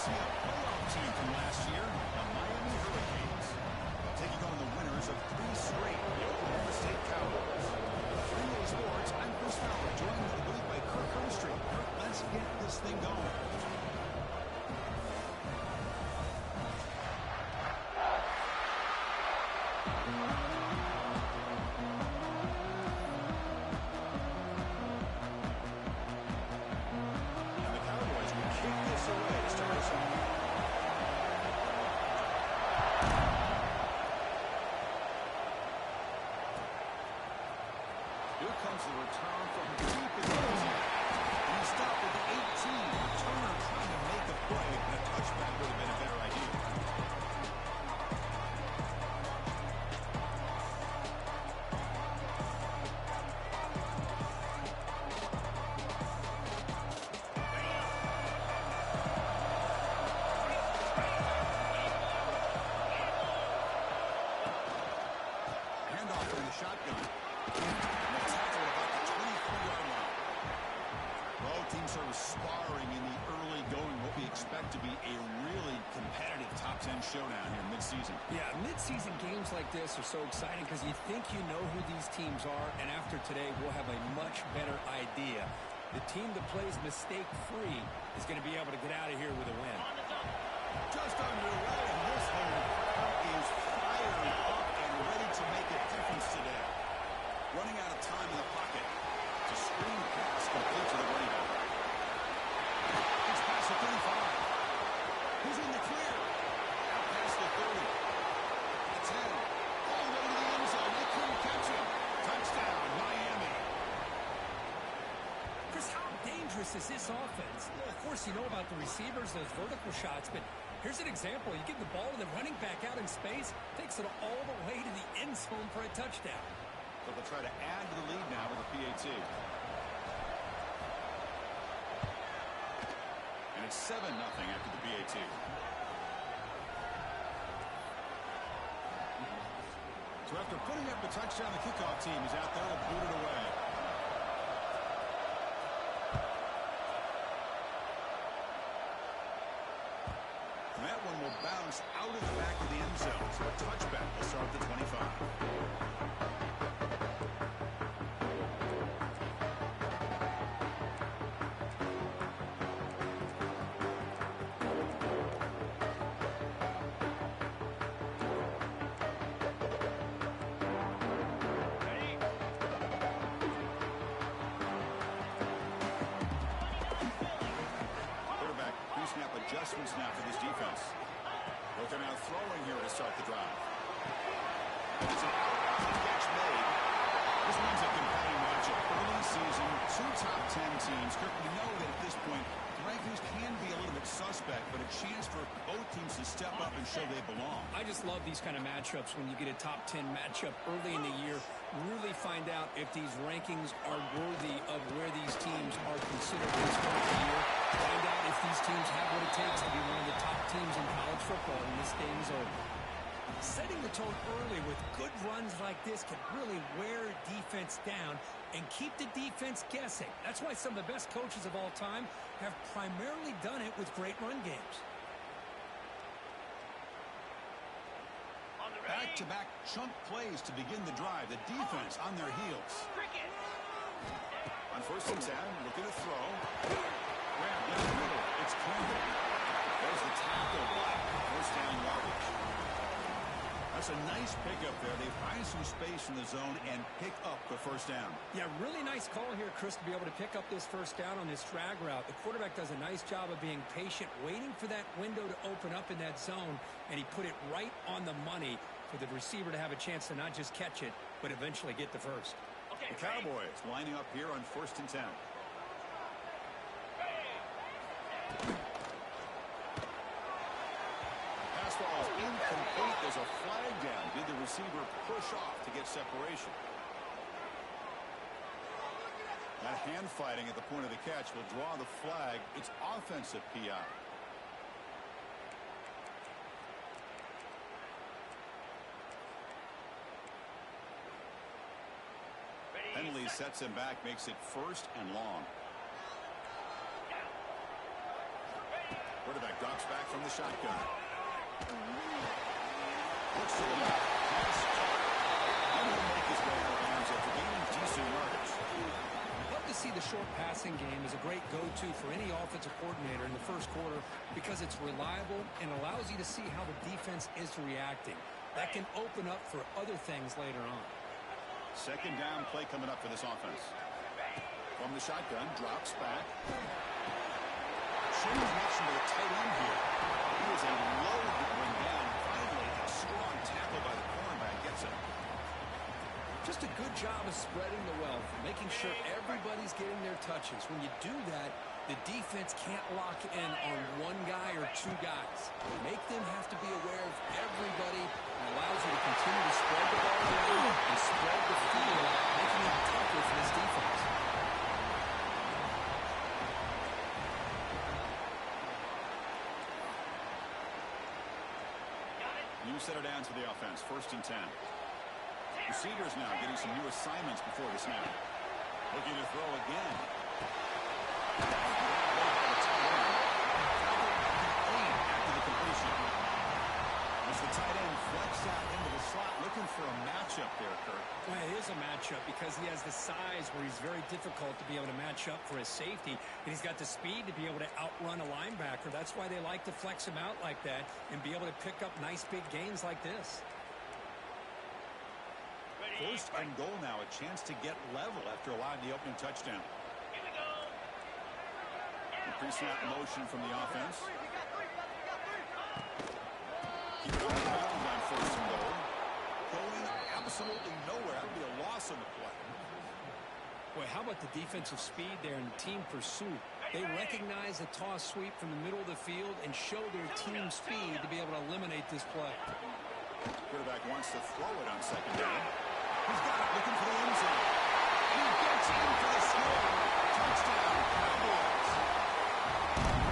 see a playoff team from last year, the Miami Hurricanes. Taking on the winners of 3 straight, the Oklahoma State Cowboys. 3A Sports, I'm Chris Fowler, joined in the booth by Kirk Hermstreet. Kirk, let's get this thing going. Showdown here mid-season. Yeah, mid-season games like this are so exciting because you think you know who these teams are, and after today, we'll have a much better idea. The team that plays mistake-free is going to be able to get out of here with a win. Just underway, and this whole crowd is fired up and ready to make a difference today. Running out of time in the pocket to screen pass complete to the running back. He's past the 35. He's in the clear. Past the 30, the 10, all the way to the end zone. They couldn't catch him. Touchdown, Miami. Chris, how dangerous is this offense? Of course, you know about the receivers, those vertical shots, but here's an example. You give the ball to the running back out in space, takes it all the way to the end zone for a touchdown. So they'll try to add to the lead now with a PAT. And it's 7-0 after the PAT. So after putting up the touchdown, the kickoff team is out there to boot it away. And that one will bounce out of the back of the end zone. So a touchback will start at the 25. Adjustments now for this defense. But they're now throwing here to start the drive. It's an out catch made. This one's a compelling matchup. Early season, 2 top 10 teams. Kirk, we know that at this point, the rankings can be a little bit suspect, but a chance for both teams to step up and show they belong. I just love these kind of matchups when you get a top 10 matchup early in the year. Really find out if these rankings are worthy of where these teams are considered this point of the year. Find out if these teams have what it takes to be one of the top teams in college football when this game is over. Setting the tone early with good runs like this can really wear defense down and keep the defense guessing. That's why some of the best coaches of all time have primarily done it with great run games. Back-to-back chunk plays to begin the drive. The defense on their heels. On 1st and 10, looking to throw. Grab in the middle. It's Campbell. There's the tackle block. 1st down yardage. That's a nice pickup there. They find some space in the zone and pick up the 1st down. Yeah, really nice call here, Chris, to be able to pick up this 1st down on this drag route. The quarterback does a nice job of being patient, waiting for that window to open up in that zone, and he put it right on the money for the receiver to have a chance to not just catch it, but eventually get the 1st. The Cowboys lining up here on 1st and 10. Pass ball is incomplete. There's a flag down. Did the receiver push off to get separation? That hand fighting at the point of the catch will draw the flag. It's offensive PI. Penalty sets him back, makes it 1st and long. Quarterback drops Drops back from the shotgun. Looks to the left. Pass caught. And he'll make his way out of bounds after gaining decent yardage. Love to see the short passing game as a great go-to for any offensive coordinator in the first quarter because it's reliable and allows you to see how the defense is reacting. That can open up for other things later on. Second down play coming up for this offense. From the shotgun, drops back. Change direction to the tight end here. He was a low that went down. Finally, a strong tackle by the cornerback gets him. Just a good job of spreading the wealth, making sure everybody's getting their touches. When you do that, the defense can't lock in on one guy or two guys. Make them have to be aware of everybody and allows you to continue to spread the ball around and spread the field, making it tougher for this defense. New setter down to the offense. 1st and 10. Receivers now getting some new assignments before the snap. Looking to throw again. After the completion. As the tight end flex out into the slot, looking for a matchup there, Kurt. Well, it is a matchup because he has the size where he's very difficult to be able to match up for his safety, and he's got the speed to be able to outrun a linebacker. That's why they like to flex him out like that and be able to pick up nice big gains like this. 1st and goal now, a chance to get level after allowing the opening touchdown. Here we go. The pre-snap motion from the offense. Keep it on the ground on 1st and goal. Going absolutely nowhere. That would be a loss on the play. Boy, how about the defensive speed there and team pursuit? They recognize a toss sweep from the middle of the field and show their team speed to be able to eliminate this play. Quarterback wants to throw it on 2nd down. He's got it, looking for the end zone. He gets in for the score. Touchdown, Cowboys.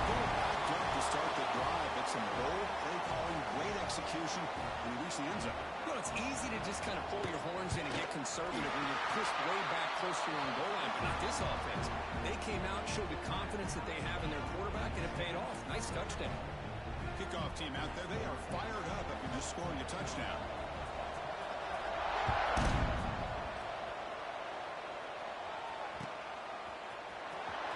Going back up to start the drive, but some bold play calling, great execution, and he reached the end zone. Well, it's easy to just kind of pull your horns in and get conservative when you're pushed way back close to your own goal line, but not this offense. They came out, showed the confidence that they have in their quarterback, and it paid off. Nice touchdown. Kickoff team out there, they are fired up after just scoring a touchdown.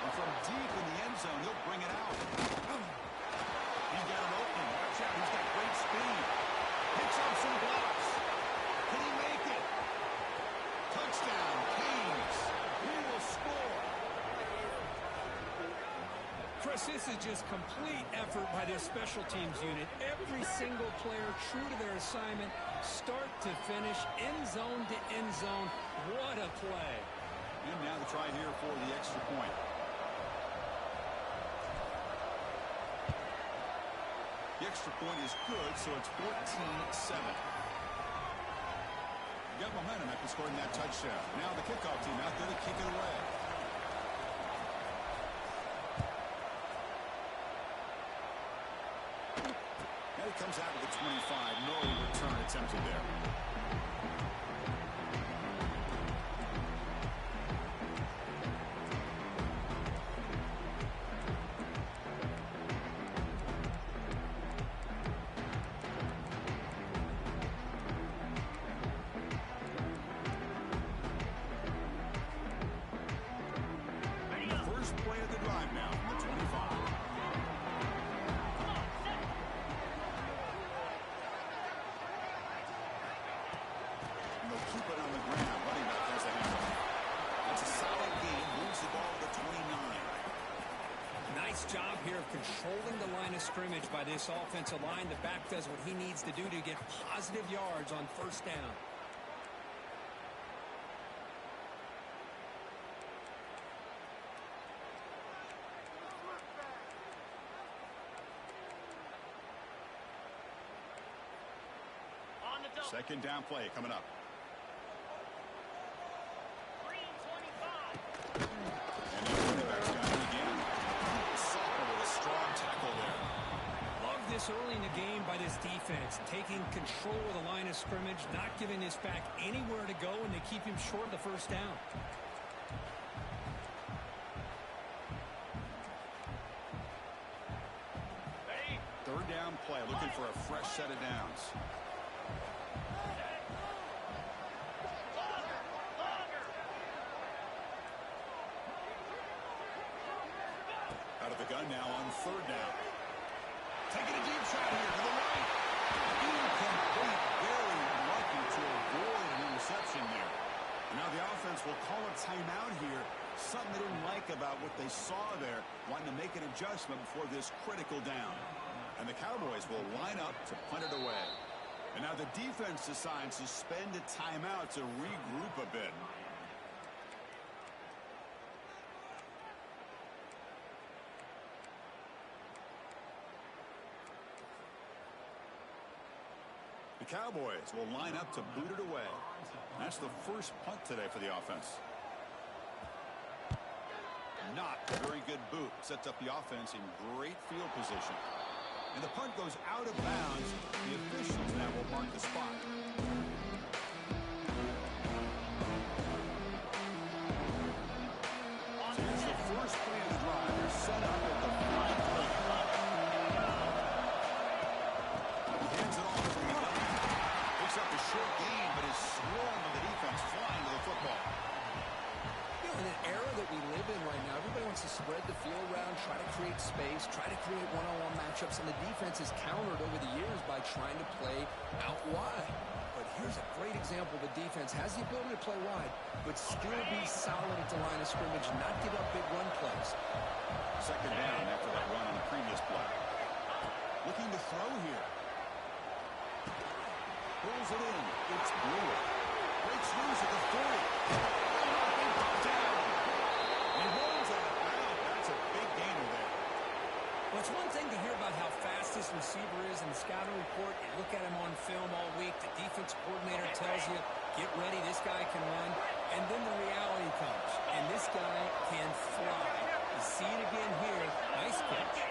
And from deep in the end zone, he'll bring it out. He's got an opening. Watch out, he's got great speed. Picks up some blocks. Can he make it? Touchdown, Kings. He will score. Chris, this is just complete effort by this special teams unit. Every single player true to their assignment, start to finish, end zone to end zone. What a play. And now the try here for the extra point. The extra point is good, so it's 14-7. You got momentum after scoring that touchdown. Now the kickoff team out there to kick it away. Now he comes out with the 25. No return attempted there. First play of the drive now from the 25. Keep it on the ground. Running back has the handle. That's a solid game. Moves the ball to 29. Nice job here of controlling the line of scrimmage by this offensive line. The back does what he needs to do to get positive yards on 1st down. Second down play coming up. And the running back's got it again. Soccer with a strong tackle there. Love this early in the game by this defense, taking control of the line of scrimmage, not giving this back anywhere to go, and they keep him short of the 1st down. Ready? play, looking for a fresh set of downs. Out of the gun now on third down. Taking a deep shot here to the right. Incomplete, very lucky to avoid an interception there. And now the offense will call a timeout here. Something they didn't like about what they saw there, wanting to make an adjustment before this critical down. And the Cowboys will line up to punt it away. And now the defense decides to spend a timeout to regroup a bit. The Cowboys will line up to boot it away. That's the first punt today for the offense. Not a very good boot. Sets up the offense in great field position. And the punt goes out of bounds. The officials now will mark the spot. So here's the first play of the drive. They're set up at the 5-3. Hands it off from the line. Picks up a short gain, but is swarmed with the defense flying to the football. In an era that we live in right now, everybody wants to spread the field around, try to create space, try to create one-on-one matchups, and the defense has countered over the years by trying to play out wide. But here's a great example. The defense has the ability to play wide, but still be solid at the line of scrimmage, not give up big run plays. Second down after that run on the previous play. Looking to throw here. Pulls it in. It's Brewer. Breaks loose at the 40. Well, it's one thing to hear about how fast this receiver is in the scouting report. You look at him on film all week. The defense coordinator tells you, get ready, this guy can run. And then the reality comes. And this guy can fly. You see it again here. Nice catch.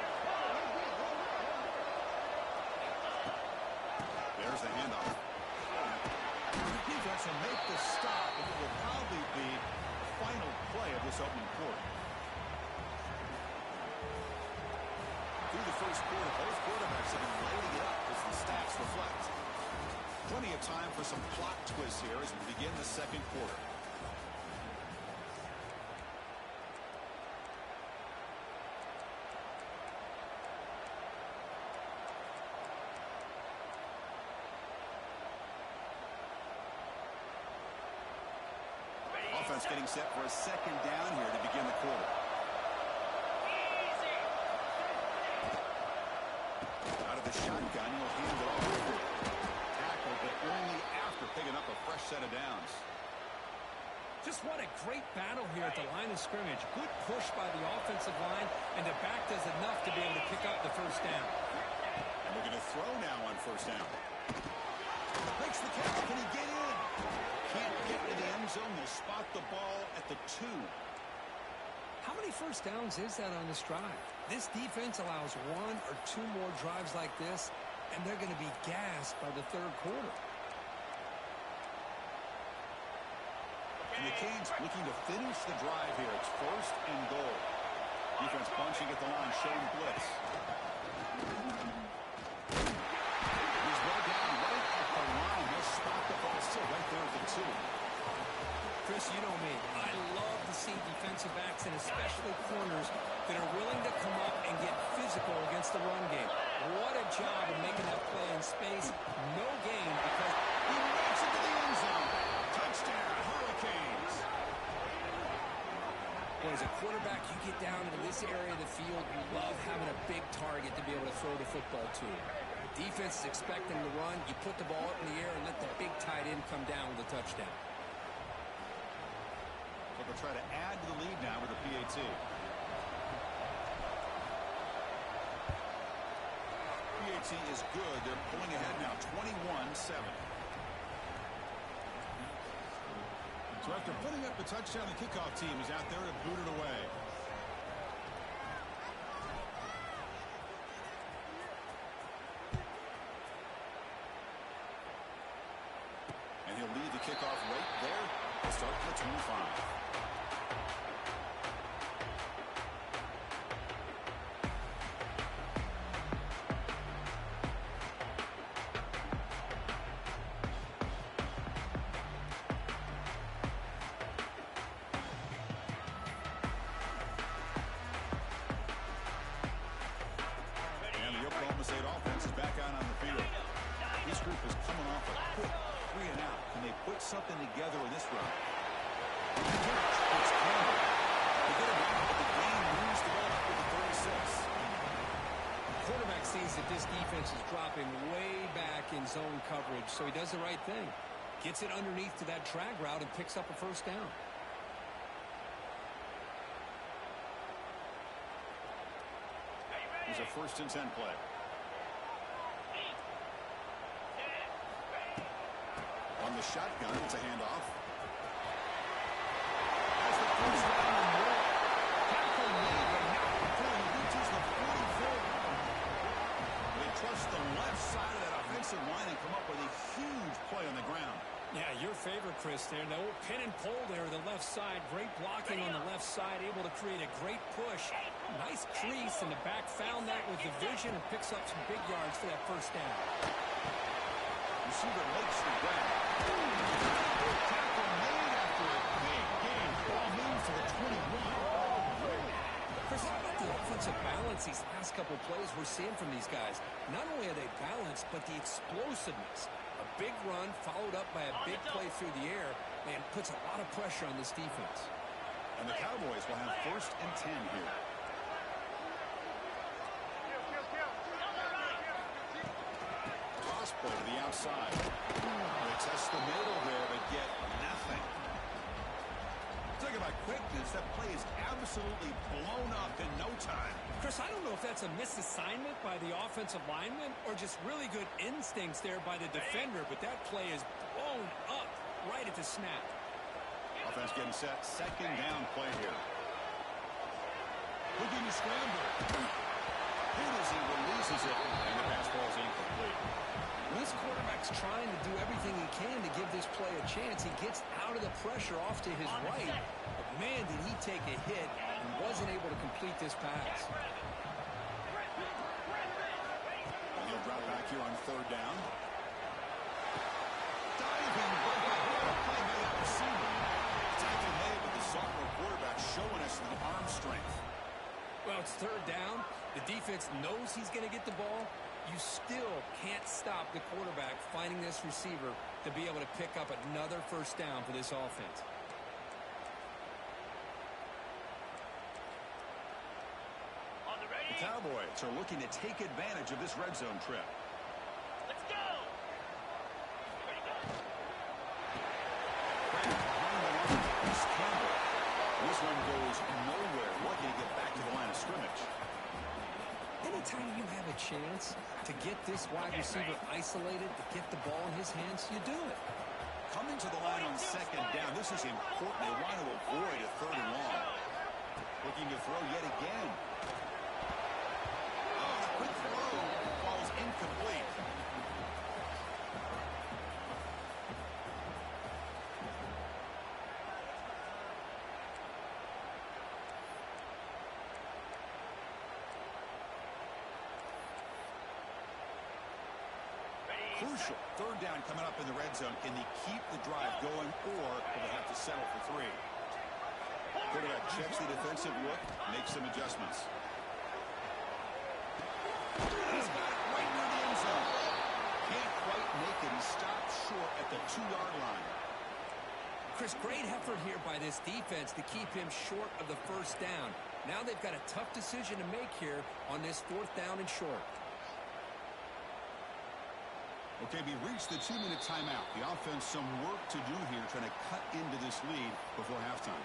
There's the handoff. The defense will make the stop, and it will probably be the final play of this opening quarter. Through the first quarter, both quarterbacks have been lighting it up as the stats reflect. Plenty of time for some plot twists here as we begin the second quarter. Offense getting set for a second down here to begin the quarter. Shotgun, he'll hand it off. Tackle, but only after picking up a fresh set of downs. Just what a great battle here at the line of scrimmage. Good push by the offensive line, and the back does enough to be able to pick up the first down. And we're going to throw now on first down. Makes the catch. Can he get in? Can't get to the end zone. They'll spot the ball at the 2. How many first downs is that on this drive? This defense allows 1 or 2 more drives like this, and they're going to be gassed by the third quarter. And the Canes looking to finish the drive here. It's first and goal. Defense bunching at the line, showing blitz. He's well down right at the line. He'll spot the ball still right there at the 2. Chris, you know me. I love to see defensive backs and especially corners that are willing to come up and get physical against the run game. What a job of making that play in space. No gain because he makes it to the end zone. Touchdown, Hurricanes. Well, as a quarterback, you get down into this area of the field, you love having a big target to be able to throw the football to. The defense is expecting to run. You put the ball up in the air and let the big tight end come down with a touchdown. So they'll try to add to the lead now with a PAT. PAT is good. They're pulling ahead now, 21-7. So after putting up the touchdown, the kickoff team is out there to boot it away. And he'll lead the kickoff right there. Start the 25. quarterback sees that this defense is dropping way back in zone coverage, so he does the right thing. Gets it underneath to that drag route and picks up a first down. Here's a 1st and 10 play. On the shotgun, it's a handoff. That's the first down and more. Tackle made, but not before he reaches the 44. They trust the left side of that offensive line and come up with a huge play on the ground. Yeah, your favorite, Chris, there. The old pin and pull there, the left side. Great blocking on the left side, able to create a great push. Nice crease in the back, found that with the vision and picks up some big yards for that first down. Receiver makes the grab. Tackle made after a big gain. Ball moves to the 21. Chris, how about the offensive balance these last couple plays we're seeing from these guys? Not only are they balanced, but the explosiveness. A big run followed up by a big play through the air, and puts a lot of pressure on this defense. And the Cowboys will have 1st and 10 here. Toss play to the outside. They test the middle there, but get nothing. Talking about quickness, that play is absolutely blown up in no time. Chris, I don't know if that's a misassignment by the offensive lineman or just really good instincts there by the defender, but that play is blown up right at the snap. Offense getting set. 2nd down play here. Looking to scramble. Hit as he releases it, and the pass ball is incomplete. This quarterback's trying to do everything he can to give this play a chance. He gets out of the pressure off to his right. But, man, did he take a hit and wasn't able to complete this pass. And he'll drop back here on 3rd down. Diving. Play made at receiver. Tackle made with the sophomore quarterback showing us the arm strength. Well, it's 3rd down. The defense knows he's going to get the ball. You still can't stop the quarterback finding this receiver to be able to pick up another first down for this offense. The Cowboys are looking to take advantage of this red zone trip. Let's go! This one goes nowhere. Lucky to get back to the line of scrimmage. Anytime you have a chance to get this wide receiver isolated, to get the ball in his hands, you do it. Coming to the line on 2nd down. This is important. They want to avoid a 3rd and long. Looking to throw yet again. Oh, quick throw falls incomplete. Crucial 3rd down coming up in the red zone. Can they keep the drive going, or will they have to settle for 3? Quarterback checks the defensive look, makes some adjustments. He's got it right near the end zone. Can't quite make it. He stopped short at the 2-yard line. Chris, great effort here by this defense to keep him short of the first down. Now they've got a tough decision to make here on this 4th down and short. Okay, we reached the 2-minute timeout. The offense some work to do here, trying to cut into this lead before halftime.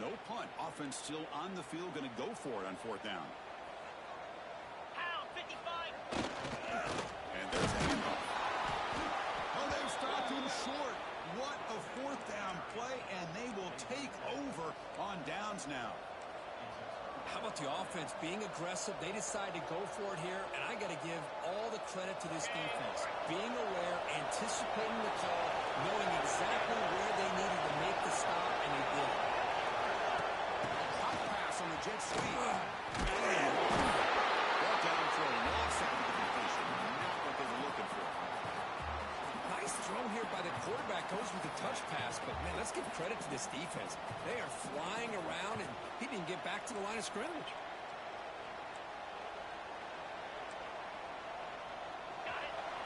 No punt. Offense still on the field, going to go for it on 4th down. Pound 55. And there's a handoff. Oh, they've stopped him short. What a 4th down play, and they will take over on downs now. How about the offense being aggressive? They decide to go for it here, and I got to give all the credit to this defense. Being aware, anticipating the call, knowing exactly where they needed to make the stop, and they did. Hot pass on the jet sweep. Brought down for a loss of completion. Not what they were looking for. Nice throw here by the quarterback. Goes with the touch pass, but, man, let's give credit to this defense. They are flying around, and he didn't get back to the line of scrimmage.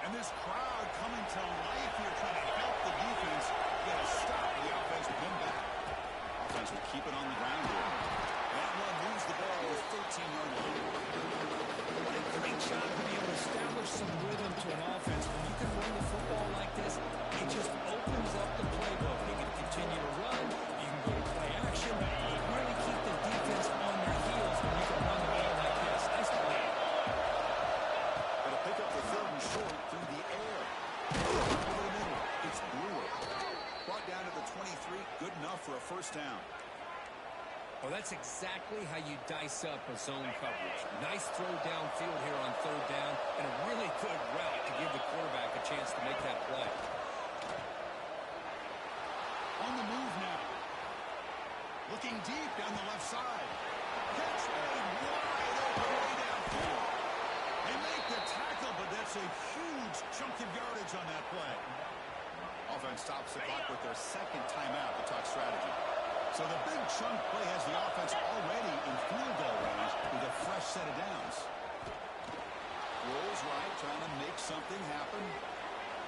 And And this crowd coming to life here, trying to help the defense get a stop. The offense pin back. Offense will keep it on the ground here. That one moves the ball with 13-yard line. What a great job to be able to establish some rhythm to an offense. When you can run the football like this, it just opens up the playbook. You can continue to run. You can go to play action. You really keep the defense on their heels when you can run the ball like this. Nice play. Gonna pick up the third and short through the air. Over the middle. It's Brewer. Brought down to the 23. Good enough for a first down. Well, that's exactly how you dice up a zone coverage. Nice throw downfield here on third down, and a really good route to give the quarterback a chance to make that play. On the move now. Looking deep down the left side. Catch made wide open way downfield. They make the tackle, but that's a huge chunk of yardage on that play. Offense stops the clock with their second timeout to talk strategy. So the big chunk play has the offense already in field goal range with a fresh set of downs. Rolls right, trying to make something happen.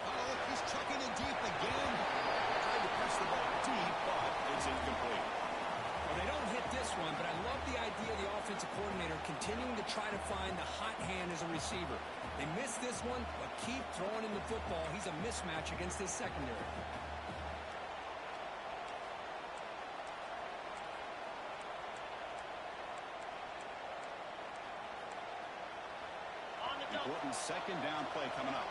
Oh, he's chucking it deep again. Trying to press the ball deep, but it's incomplete. Well, they don't hit this one, but I love the idea of the offensive coordinator continuing to try to find the hot hand as a receiver. They missed this one, but keep throwing him the football. He's a mismatch against his secondary. Important second down play coming up.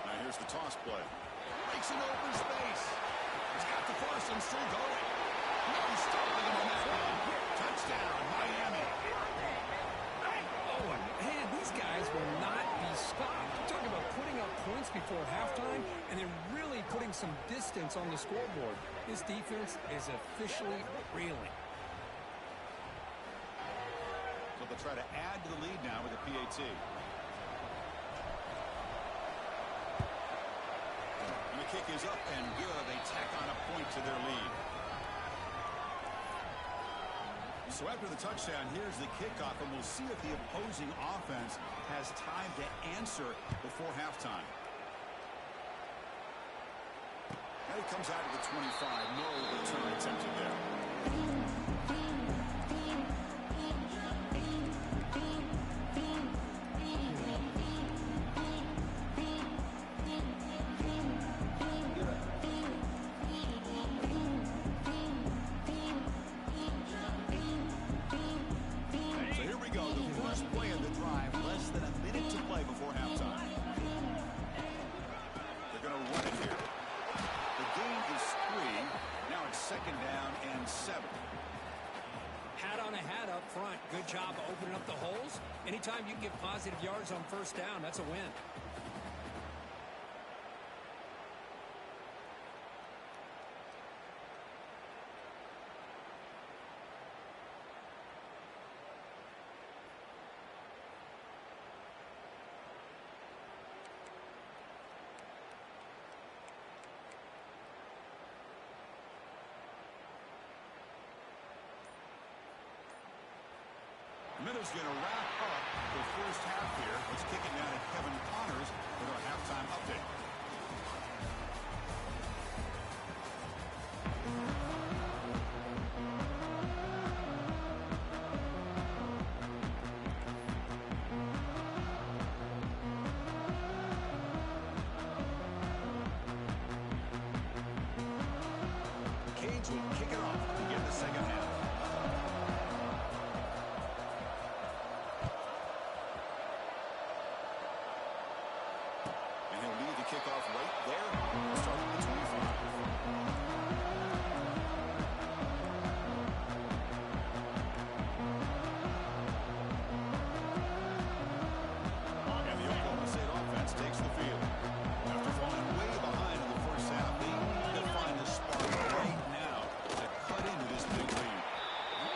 Now here's the toss play. Breaks into open space. He's got the first and still going. No stopping him on that one. Touchdown, Miami. Oh, man, these guys will not be stopped. You're talking about putting up points before halftime and then really putting some distance on the scoreboard. This defense is officially reeling. So they'll try to add to the lead now with a PAT. And the kick is up and good. They tack on a point to their lead. So after the touchdown, here's the kickoff, and we'll see if the opposing offense has time to answer before halftime. And he comes out of the 25. No return attempted there. Good job of opening up the holes. Anytime you can get positive yards on first down, that's a win. Miller's going to wrap up the first half here. Let's kick it down to Kevin Connors with our halftime update. Canes will kick it off to begin the second half. Kickoff right there. Starting at the 25. And the Oklahoma State offense takes the field. After falling way behind in the first half, they need to find the spark right now to cut into this big lead.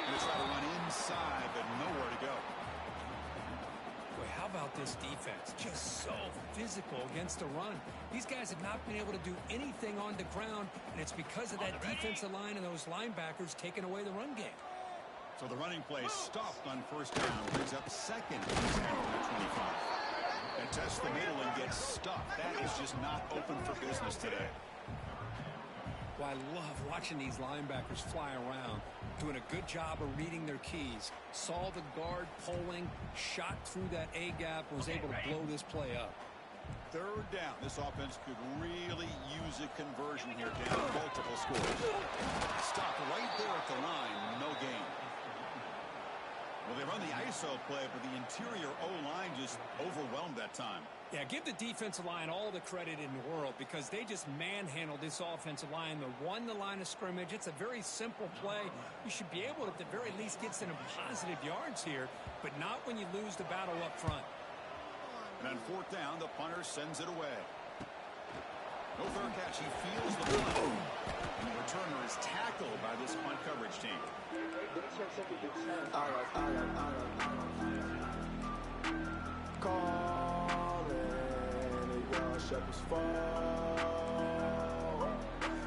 Going to try to run inside, but nowhere to go. How about this defense? Just so physical against the run. These guys have not been able to do anything on the ground, and it's because of that defensive line and those linebackers taking away the run game. So the running play stopped on first down. Brings up second. He's after the 25. And tests the middle and gets stuffed. That is just not open for business today. Well, I love watching these linebackers fly around, doing a good job of reading their keys. Saw the guard pulling, shot through that A-gap, was able to blow this play up. Third down. This offense could really use a conversion here, down multiple scores. Stopped right there at the line. No gain. Well, they run the ISO play, but the interior O-line just overwhelmed that time. Yeah, give the defensive line all the credit in the world because they just manhandled this offensive line. They won the line of scrimmage. It's a very simple play. You should be able to, at the very least, get some positive yards here, but not when you lose the battle up front. And on fourth down, the punter sends it away. No fair catch. He feels the ball. And the returner is tackled by this punt coverage team. Shepherds fall.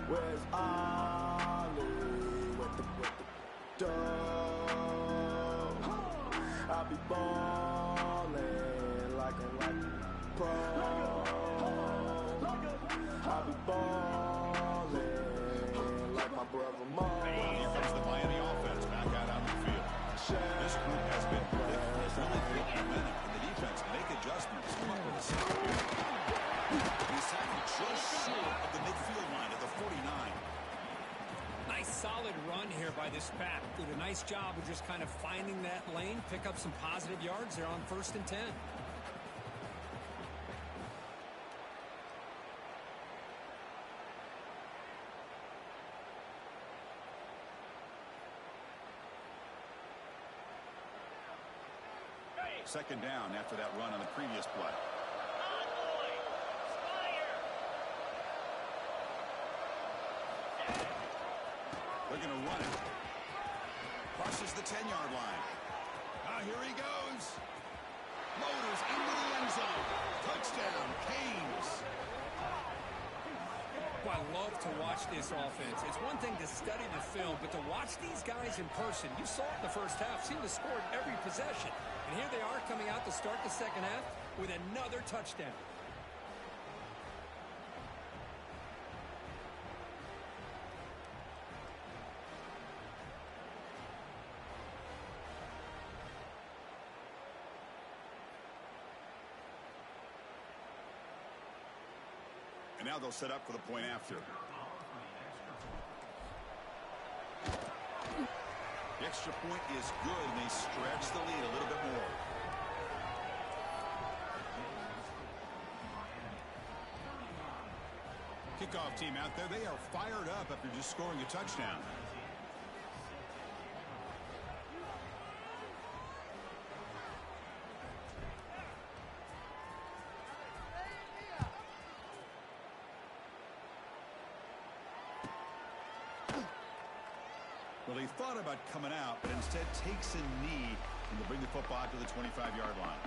Where's Ollie with the dog? I'll be balling like a pro. I'll be balling like my brother Mo. Here comes the Miami offense back out on the field. This group has been really quick momentum, and the defense make adjustments. Come up with a stop here. He's tackled just short of the midfield line at the 49. Nice solid run here by this back. Did a nice job of just kind of finding that lane, pick up some positive yards there on 1st and 10. Second down after that run on the previous play. They're going to run it. Crosses the 10-yard line. Here he goes. Motors into the end zone. Touchdown, Canes. Well, I love to watch this offense. It's one thing to study the film, but to watch these guys in person, you saw it in the first half, seemed to score every possession. And here they are coming out to start the second half with another touchdown. And now they'll set up for the point after. The extra point is good, and they stretch the lead a little bit more. Kickoff team out there, they are fired up after just scoring a touchdown. Well, he thought about coming out, but instead takes a knee and will bring the football out to the 25-yard line.